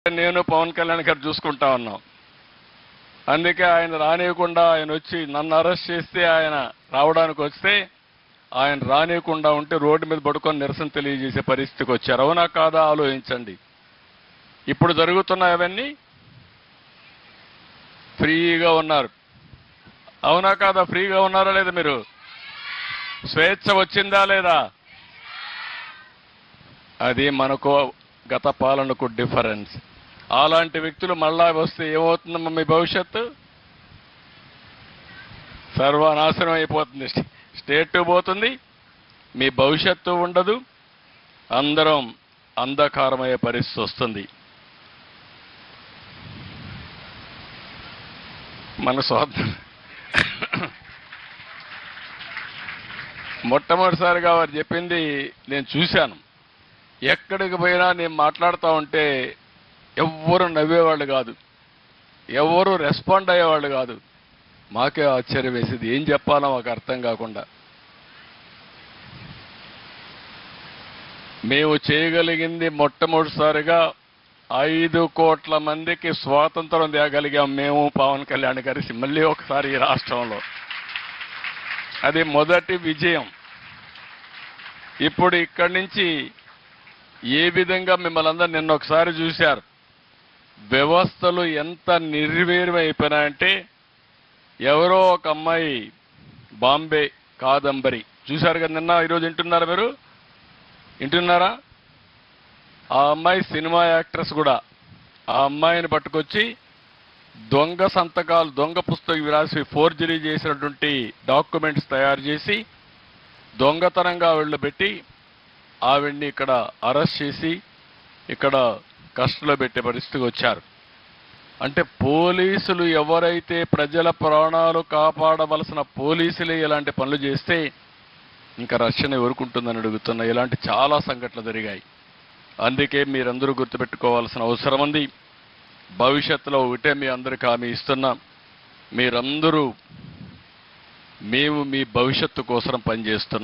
నేను పవన్ కళ్యాణ్ గారు చూసుకుంటా ఉన్నాం. అందుకే ఆయన రానియకుండా ఆయన వచ్చి నన్ను అరెస్ట్ చేస్తే ఆయన రావడానికి వస్తే ఆయన రానియకుండా ఉంటే రోడ్డు మీద పడుకొని నిరసన తెలియజేసే పరిస్థితికి వచ్చారు. అవునా కాదా ఆలోచించండి. ఇప్పుడు జరుగుతున్నవన్నీ ఫ్రీగా ఉన్నారు. అవునా కాదా? ఫ్రీగా ఉన్నారా లేదా? మీరు స్వేచ్ఛ వచ్చిందా లేదా? అది మనకు గత పాలనకు డిఫరెన్స్. అలాంటి వ్యక్తులు మళ్ళా వస్తే ఏమవుతుందమ్మా? మీ భవిష్యత్తు సర్వనాశనం అయిపోతుంది. స్టేట్ పోతుంది, మీ భవిష్యత్తు ఉండదు, అందరం అంధకారమయ్యే పరిస్థితి వస్తుంది. మన సోదరు మొట్టమొదటిసారిగా వారు చెప్పింది నేను చూశాను. ఎక్కడికి పోయినా నేను మాట్లాడుతూ ఉంటే ఎవ్వరు నవ్వేవాళ్ళు కాదు, ఎవ్వరూ రెస్పాండ్ అయ్యేవాళ్ళు కాదు. మాకే ఆశ్చర్యం వేసేది, ఏం చెప్పాలో మాకు అర్థం కాకుండా. మేము చేయగలిగింది మొట్టమొదటిసారిగా 5 కోట్ల మందికి స్వాతంత్రం తేగలిగాం మేము, పవన్ కళ్యాణ్ గారి మళ్ళీ ఒకసారి ఈ రాష్ట్రంలో. అది మొదటి విజయం. ఇప్పుడు ఇక్కడి నుంచి ఏ విధంగా మిమ్మల్ని అందరూ నిన్న ఒకసారి చూశారు, వ్యవస్థలు ఎంత నిర్వీర్యం అయిపోయినాయంటే, ఎవరో ఒక అమ్మాయి బాంబే కాదంబరి చూశారు కదా నిన్న. ఈరోజు వింటున్నారా? మీరు వింటున్నారా? ఆ అమ్మాయి సినిమా యాక్ట్రెస్ కూడా. ఆ అమ్మాయిని పట్టుకొచ్చి దొంగ సంతకాలు, దొంగ పుస్తకం రాసి ఫోర్జరీ చేసినటువంటి డాక్యుమెంట్స్ తయారు చేసి దొంగతనంగా ఆవిడలో పెట్టి ఆవిడ్ని ఇక్కడ అరెస్ట్ చేసి ఇక్కడ కస్టడీలో పెట్టే పరిస్థితికి వచ్చారు. అంటే పోలీసులు ఎవరైతే ప్రజల ప్రాణాలు కాపాడవలసిన పోలీసులే ఇలాంటి పనులు చేస్తే ఇంకా రక్షణ ఎవరుకుంటుందని అడుగుతున్నా. ఇలాంటి చాలా సంఘటనలు జరిగాయి. అందుకే మీరందరూ గుర్తుపెట్టుకోవాల్సిన అవసరం ఉంది. భవిష్యత్తులో ఒకటే మీ అందరికీ హామీ ఇస్తున్నాం, మీరందరూ మేము మీ భవిష్యత్తు కోసం పనిచేస్తున్నాం.